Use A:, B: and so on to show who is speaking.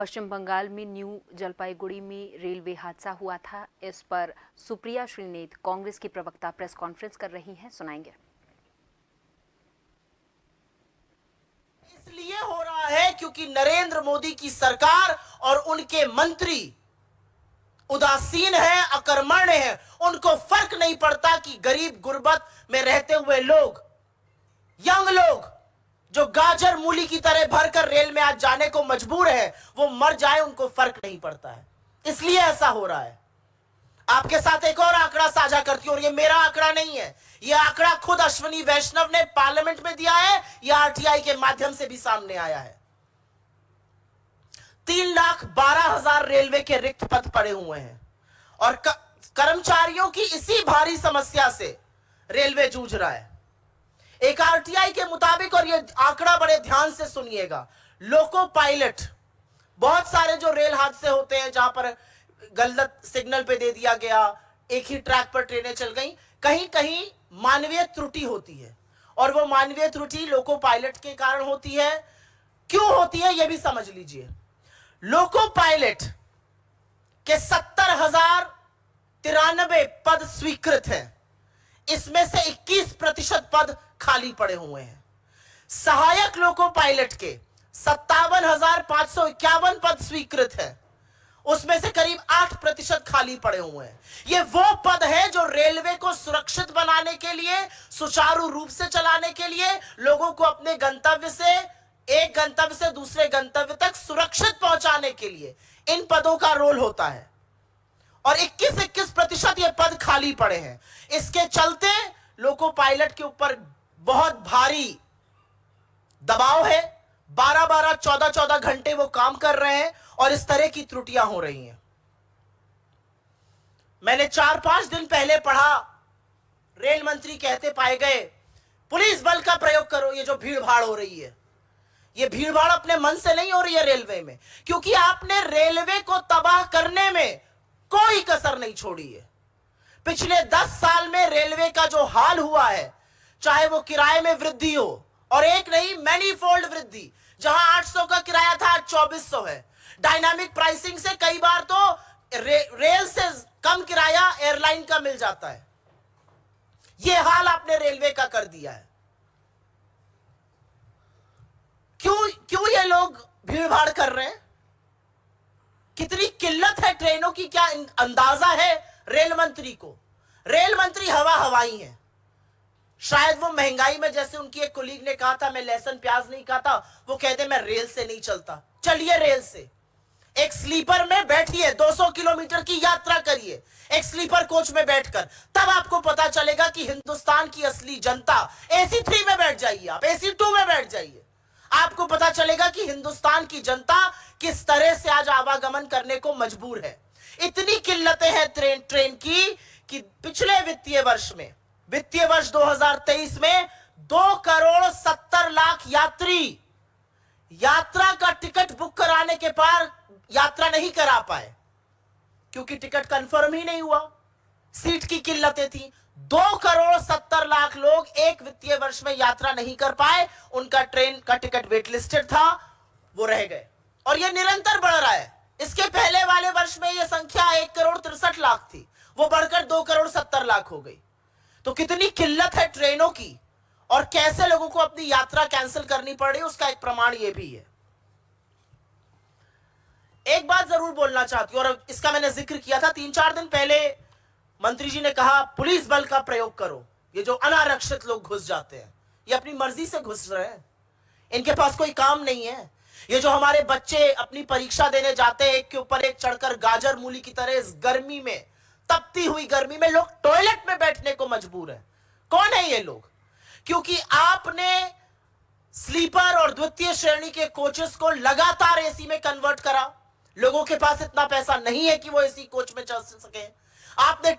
A: पश्चिम बंगाल में न्यू जलपाईगुड़ी में रेलवे हादसा हुआ था। इस पर सुप्रिया श्रीनेत कांग्रेस की प्रवक्ता प्रेस कॉन्फ्रेंस कर रही हैं, सुनाएंगे।
B: इसलिए हो रहा है क्योंकि नरेंद्र मोदी की सरकार और उनके मंत्री उदासीन हैं, अकर्मण्य हैं। उनको फर्क नहीं पड़ता कि गरीब गुर्बत में रहते हुए लोग, यंग लोग जो गाजर मूली की तरह भरकर रेल में आज जाने को मजबूर है, वो मर जाए, उनको फर्क नहीं पड़ता है। इसलिए ऐसा हो रहा है। आपके साथ एक और आंकड़ा साझा करती हूं, और ये मेरा आंकड़ा नहीं है, ये आंकड़ा खुद अश्विनी वैष्णव ने पार्लियामेंट में दिया है, यह आरटीआई के माध्यम से भी सामने आया है। 3,12,000 रेलवे के रिक्त पद पड़े हुए हैं और कर्मचारियों की इसी भारी समस्या से रेलवे जूझ रहा है। एक आरटीआई के मुताबिक, और ये आंकड़ा बड़े ध्यान से सुनिएगा, लोको पायलट, बहुत सारे जो रेल हादसे होते हैं जहां पर गलत सिग्नल पे दे दिया गया, एक ही ट्रैक पर ट्रेनें चल गई, कहीं कहीं मानवीय त्रुटि होती है, और वो मानवीय त्रुटि लोको पायलट के कारण होती है। क्यों होती है यह भी समझ लीजिए। लोको पायलट के 70,093 पद स्वीकृत हैं, इसमें से 21% पद खाली पड़े हुए हैं। सहायक लोको पायलट के 57,551 पद स्वीकृत हैं, उसमें से करीब 8% खाली पड़े हुए हैं। ये वो पद है जो रेलवे को सुरक्षित बनाने के लिए, सुचारू रूप से चलाने के लिए, लोगों को अपने गंतव्य से, एक गंतव्य से दूसरे गंतव्य तक सुरक्षित पहुंचाने के लिए इन पदों का रोल होता है। और 21% ये पद खाली पड़े हैं। इसके चलते लोको पायलट के ऊपर बहुत भारी दबाव है। 12-12, 14-14 घंटे वो काम कर रहे हैं और इस तरह की त्रुटियां हो रही हैं। मैंने 4-5 दिन पहले पढ़ा, रेल मंत्री कहते पाए गए, पुलिस बल का प्रयोग करो। ये जो भीड़ भाड़ हो रही है, ये भीड़ भाड़ अपने मन से नहीं हो रही है रेलवे में, क्योंकि आपने रेलवे को तबाह करने में कोई कसर नहीं छोड़ी है। पिछले 10 साल में रेलवे का जो हाल हुआ है, चाहे वो किराए में वृद्धि हो, और एक नहीं मैनीफोल्ड वृद्धि, जहां 800 का किराया था आज 2400 है। डायनामिक प्राइसिंग से कई बार तो रेल से कम किराया एयरलाइन का मिल जाता है। यह हाल आपने रेलवे का कर दिया है। क्यों ये लोग भीड़ भाड़ कर रहे हैं? कितनी किल्लत है ट्रेनों की, क्या अंदाजा है रेल मंत्री को? रेल मंत्री हवाई है। शायद वो महंगाई में, जैसे उनकी एक कोलीग ने कहा था, मैं लहसुन प्याज नहीं खाता, वो कहते मैं रेल से नहीं चलता। चलिए रेल से, एक स्लीपर में बैठिए, 200 किलोमीटर की यात्रा करिए एक स्लीपर कोच में बैठकर, तब आपको पता चलेगा कि हिंदुस्तान की असली जनता, AC 3 में बैठ जाइए, आप AC 2 में बैठ जाइए, आपको पता चलेगा कि हिंदुस्तान की जनता किस तरह से आज आवागमन करने को मजबूर है। इतनी किल्लतें हैं ट्रेन की कि पिछले वित्तीय वर्ष में, वित्तीय वर्ष 2023 में 2,70,00,000 यात्री यात्रा का टिकट बुक कराने के पार यात्रा नहीं करा पाए, क्योंकि टिकट कंफर्म ही नहीं हुआ, सीट की किल्लतें थी। 2,70,00,000 लोग एक वित्तीय वर्ष में यात्रा नहीं कर पाए, उनका ट्रेन का टिकट वेटलिस्टेड था, वो रह गए, और यह निरंतर बढ़ रहा है। इसके पहले वाले वर्ष में यह संख्या 1,63,00,000 थी, वो बढ़कर 2,70,00,000 हो गई। तो कितनी किल्लत है ट्रेनों की, और कैसे लोगों को अपनी यात्रा कैंसिल करनी पड़ रही, उसका एक प्रमाण यह भी है। एक बात जरूर बोलना चाहती हूं, और इसका मैंने जिक्र किया था 3-4 दिन पहले। मंत्री जी ने कहा पुलिस बल का प्रयोग करो। ये जो अनारक्षित लोग घुस जाते हैं, ये अपनी मर्जी से घुस रहे हैं, इनके पास कोई काम नहीं है। ये जो हमारे बच्चे अपनी परीक्षा देने जाते हैं, एक के ऊपर एक चढ़कर गाजर मूली की तरह, इस गर्मी में, तपती हुई गर्मी में लोग टॉयलेट में बैठने को मजबूर है। कौन है ये लोग? क्योंकि आपने स्लीपर और द्वितीय श्रेणी के कोचेस को लगातार AC में कन्वर्ट करा। लोगों के पास इतना पैसा नहीं है कि वो AC कोच में चल सके। आपने